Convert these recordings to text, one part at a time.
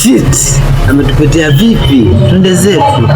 Shit, ametupotea vipi? Twende zetu.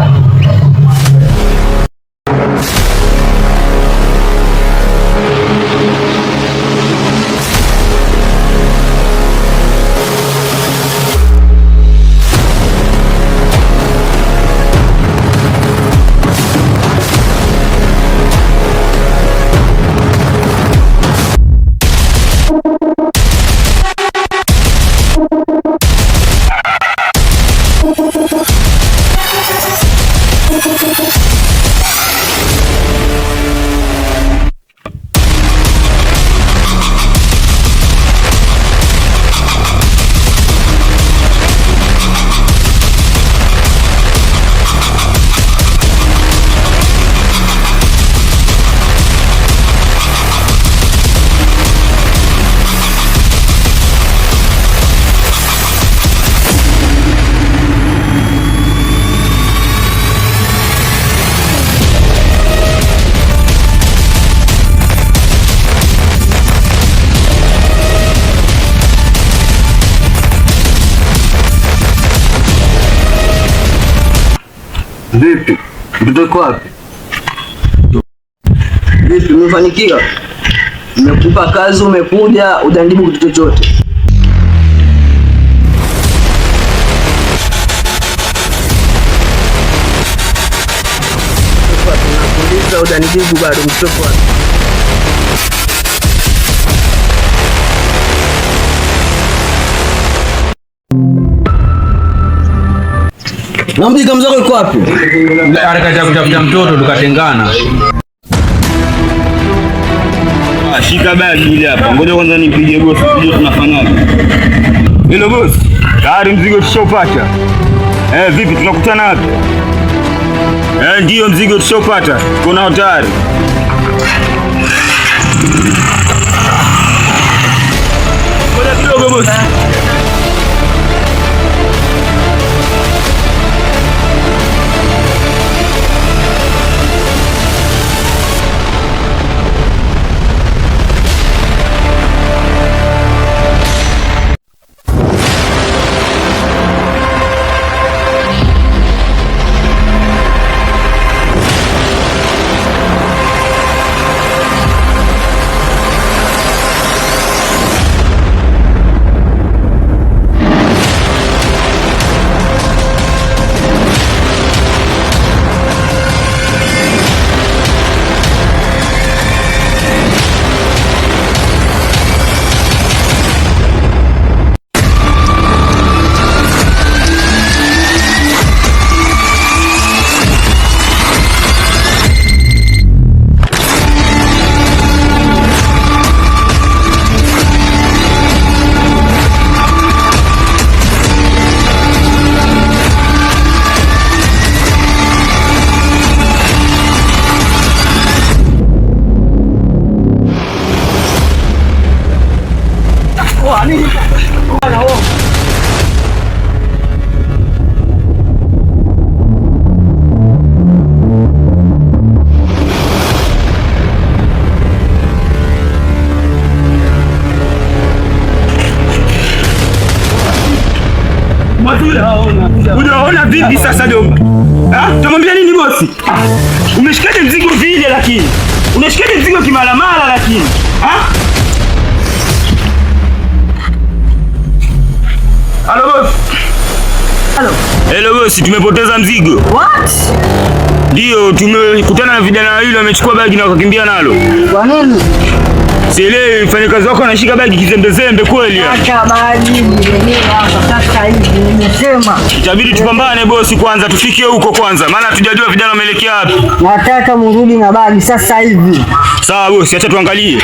Vipi? Mtoto wapi? Vipi, umefanikiwa? Nimekupa kazi, umekuja, hujanijibu kitu chochote. Nakuuliza, hujanijibu bado. Mtoto wapi? Na mjinga mzako yuko wapi? Harakati ya kutafuta mtoto tukatengana. Shika bagi ile hapa. Ngoja kwanza nipige bosi, tujue tunafanyaje. Hello boss. Tayari mzigo tushopata. Vipi tunakutana wapi? Ndio mzigo tushopata. Kuna tayari. Ngoja kidogo boss. Unaona vipi sasa dogo? Tumwambia nini bosi? Umeshikaje mzigo vile lakini? Unashikaje mzigo kimalamala lakini? Halo bosi. Hello bosi, tumepoteza mzigo. What? Ndio, tumekutana na vijana wawili wamechukua bagi na wakakimbia nalo. Kwa nini? Sielewi, mfanyakazi wako anashika bagi kizembezembe kweli. Acha bagi mwenyewe hapa sasa hivi nimesema. Itabidi tupambane bosi, kwanza tufike huko kwanza, maana hatujajua vijana wameelekea wapi. Nataka mrudi na bagi sasa hivi. Sawa bosi, acha tuangalie.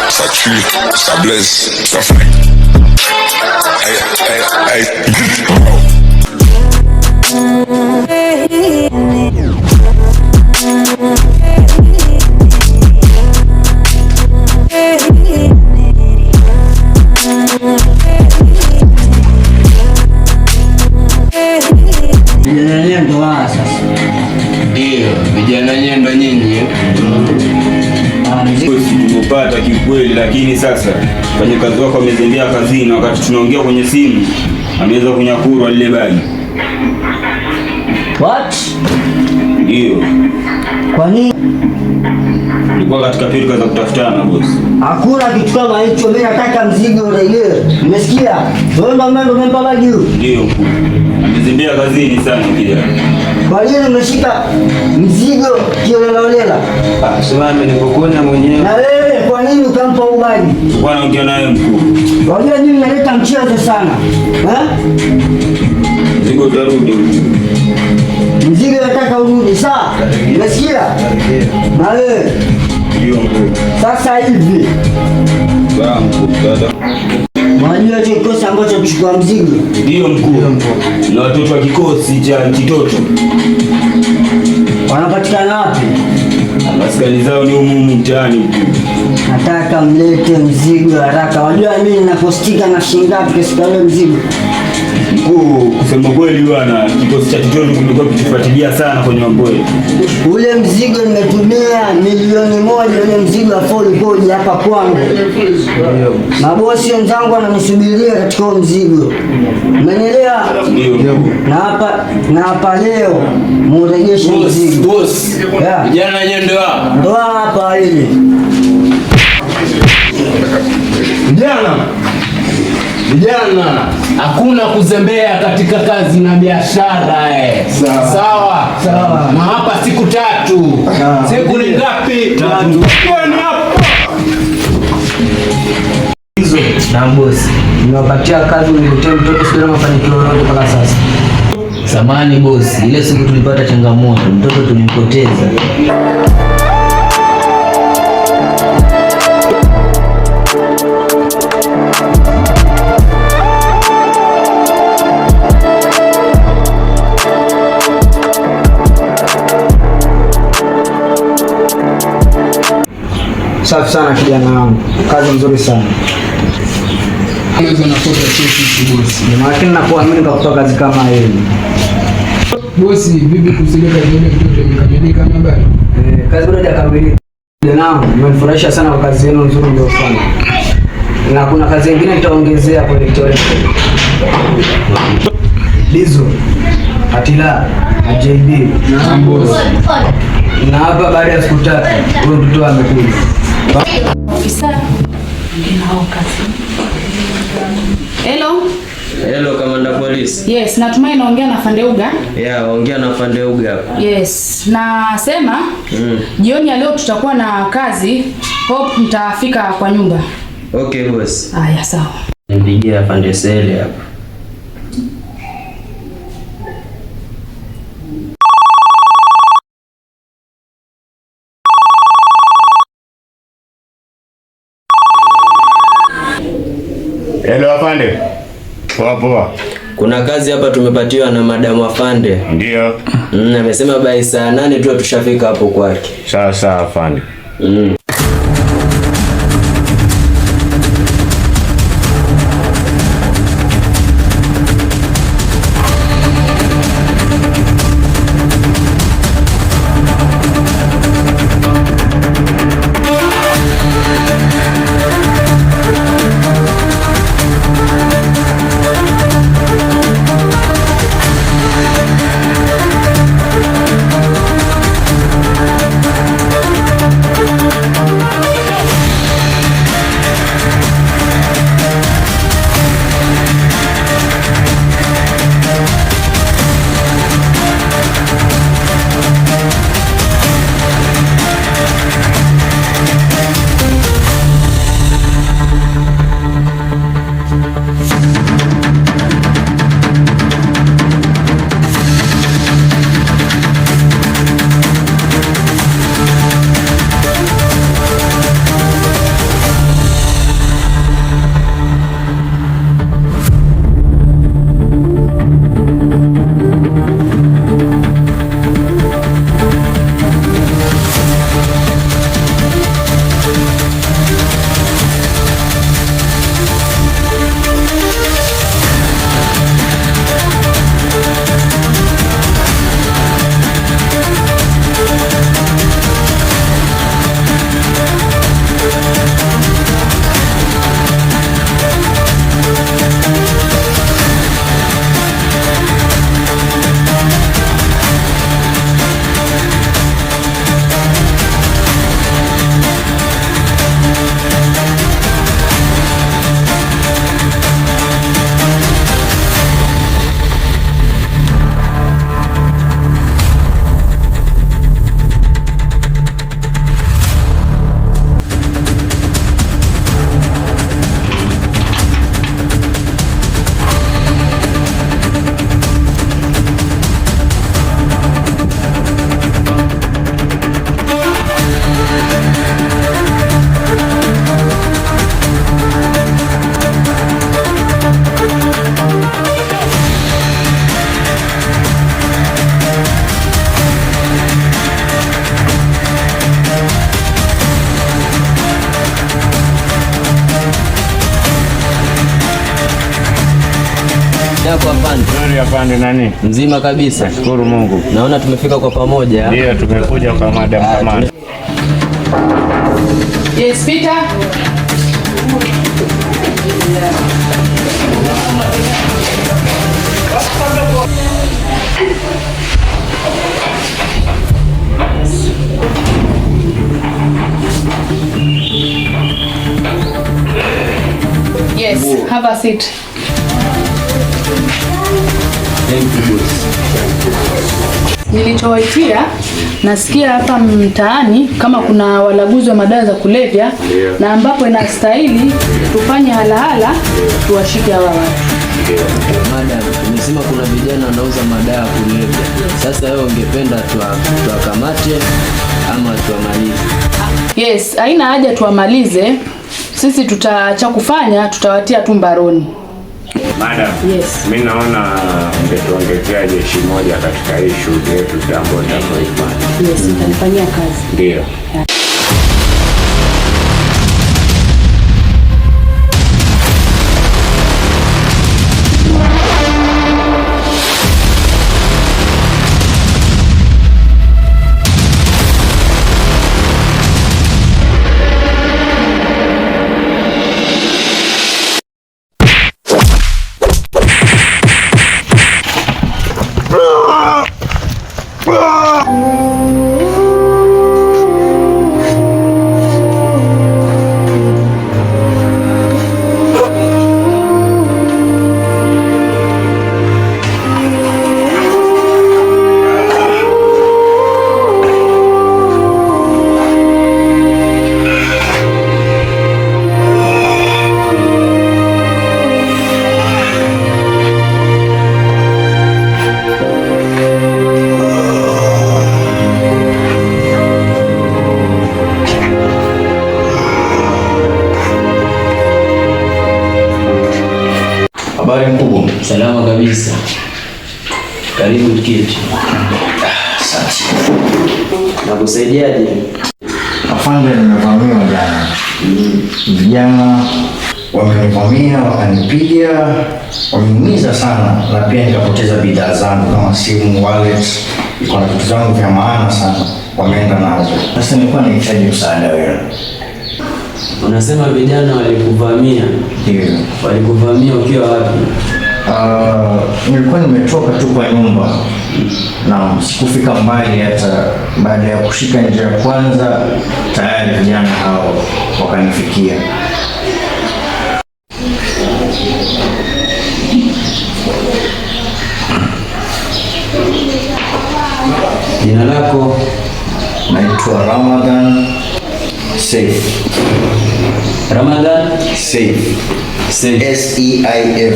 Ça tue, ça blesse, ça fait. Hey, hey, kweli, lakini sasa mfanyakazi wako amezembea kazini, wakati tunaongea kwenye simu ameweza kunyakurwa lile bagi. What? Ndio. Kwa nini? Nilikuwa katika pilika za kutafutana boss. Hakuna kitu kama hicho, mimi nataka mzigo urejee. Umesikia? Wewe ndo umempa bagi huyo? Ndio mkuu. Amezembea kazini sana kijana. Kwa nini umeshika mzigo kiolelaolela? Sema nilipokuona mwenyewe. Na wewe kwa nini ukampa ubagi? Bwana ongea naye mkuu. Unajua mimi naleta mchezo sana. Mzigo utarudi. Mzigo nataka urudi, sawa? Umesikia? Na wewe. Ndio mkuu. Sasa hivi. Sawa mkuu. Mwajua hicho kikosi ambacho kuchukua mzigo? Ndio mkuu. Na watoto wa kikosi cha kitoto. Wanapatikana wapi? Askari zao ni humu mtaani mkuu. Nataka mlete mzigo haraka. Wajua mimi ninapostika na shilingi ngapi katika ule mzigo? Mkuu, kusema kweli bwana, kikosi cha kitoto kilikuwa kitufuatilia sana kwenye mambo yetu. Ule mzigo nimetumia milioni 1, ule mzigo wa Ford Kodi hapa kwangu. Mabosi wenzangu wananisubiria katika huo mzigo. Umenielewa? Ndio. Na hapa leo murejeshe mzigo. Boss. Jana wenyewe Ndio hapa hili. Vijana, hakuna kuzembea katika kazi na biashara Sawa. Na hapa siku 3. Siku ni ngapi? 3. Hizo na bosi. Nimewapatia kazi uniletee mtoto sio mafanikio yote mpaka sasa. Samani bosi, ile siku tulipata changamoto, mtoto tulimpoteza. Safi sana kijana wangu. Kazi nzuri sana. Hizo nafuta sisi bosi. Lakini nakuamini kwa kutoa kazi kama hii. Bosi, vipi kusileka ile mtoto imekamilika na bado? Kazi bado haijakamilika. Nao, nimefurahisha sana kwa kazi yenu nzuri mliofanya. Na kuna kazi nyingine nitaongezea kwa Victoria. Lizo, Atila, JB. Na bosi. Na hapa baada ya siku 3, huyo mtoto amekuja. Hello, kamanda polisi. Yes, natumai naongea na Fandeuga. Yeah, ongea na Fandeuga hapa. Yes, nasema jioni ya leo tutakuwa na kazi. Hope mtafika kwa nyumba. Okay, boss. Haya, sawa. Nipigie afande Sele hapa. Hello afande. Poa. Kuna kazi hapa tumepatiwa na madamu afande. Ndio. Amesema by saa 8 tu tushafika hapo kwake. Sawa afande. Yako afande. Nani afande nani? Mzima kabisa. Shukuru Mungu. Naona tumefika kwa pamoja. Ndio tumekuja kwa madam Kamani. Yes, Peter. Yes, have a seat. Nilichowaitia, nasikia hapa mtaani kama kuna walaguzi wa madawa za kulevya, na ambapo inastahili tufanye halahala tuwashike hawa watu. Madam, tumesema kuna vijana wanauza madawa ya kulevya. Sasa wewe ungependa tuwakamate ama tuwamalize? Yes, haina haja tuwamalize. Sisi cha kufanya tutawatia tu mbaroni. Madam, yes. Mimi naona ungetuongezea jeshi moja katika hii shughuli yetu jambo tutaifanya. Yes, nitalifanyia kazi. Ndio. Habari mkubwa. Salama kabisa. Karibu kiti. Asante. Nakusaidiaje? Afande, nimevamiwa jana. Vijana wamenivamia, wakanipiga, wameniumiza sana, na pia nikapoteza bidhaa zangu kama simu, wallet, iko na vitu zangu vya maana sana, wameenda nazo. Sasa nilikuwa nahitaji msaada wenu. Unasema vijana walikuvamia? Ndio. Walikuvamia ukiwa wapi? Nilikuwa nimetoka tu kwa nyumba na sikufika mbali, hata baada ya kushika njia ya kwanza tayari vijana hao wakanifikia. Jina lako? Naitwa Ramadhan Saif. Ramadhan Saif. Saif. S-E-I-F.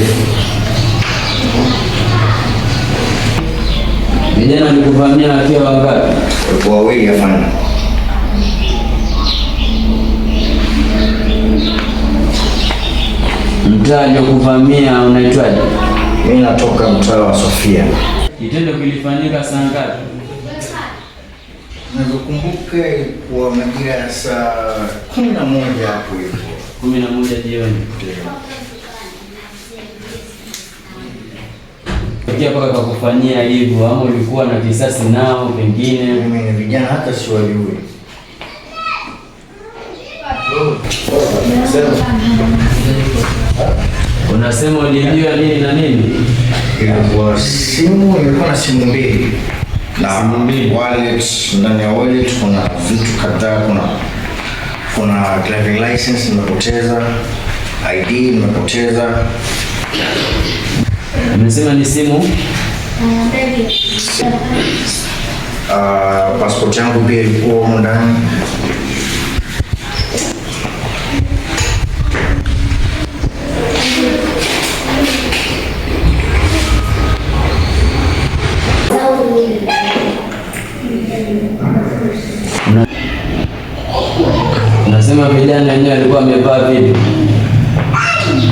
Vijana walikuvamia wakiwa wangapi? Walikuwa wawili afande. Mtaa aliyokuvamia unaitwaje? Mimi natoka mtaa wa Sofia. Kitendo kilifanyika saa ngapi? Nakumbuka kwa majira ya saa 11 hapo hivyo. 11 jioni. Kia paka kakufanyia hivyo, ama ulikuwa na kisasi nao pengine? Mimi ni vijana hata siwajui. Unasema ulijua nini na nini? Ilikuwa simu, ilikuwa na simu mbili. Na simu mbili. Wallet, ndani ya wallet kuna vitu kadhaa, kuna driving license nimepoteza, ID nimepoteza. Umesema ni simu? Passport yangu pia ilikuwa huko ndani. Unasema vijana wenyewe walikuwa wamevaa vipi?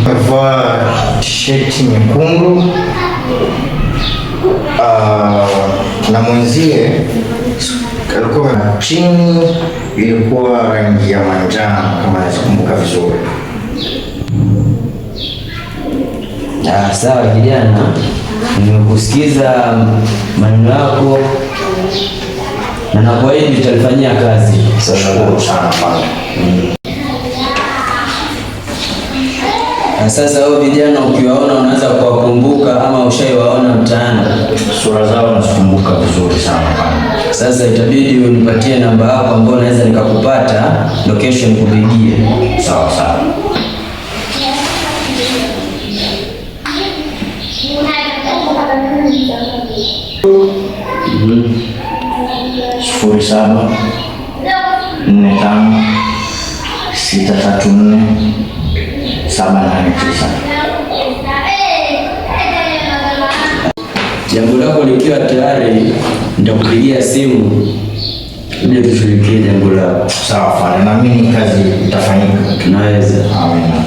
Wamevaa t-shirt nyekundu, na mwenzie alikuwa chini ilikuwa rangi ya manjano kama nakumbuka vizuri. Sawa kijana, nimekusikiza maneno yako na nakuahidi tutalifanyia kazi. Shukuru sana pale. Sasa hao vijana ukiwaona unaweza kuwakumbuka ama ushaiwaona mtaani? Sura zao nazikumbuka vizuri sana pale. Sasa itabidi unipatie namba yako ambayo naweza nikakupata, location nikupigie. Sawa sawa. Sufuri 7 45 634 789. Jambo lako likiwa tayari nitakupigia simu ili tushirikie jambo lako. Sawa, naamini kazi itafanyika. Tunaweza. Amina.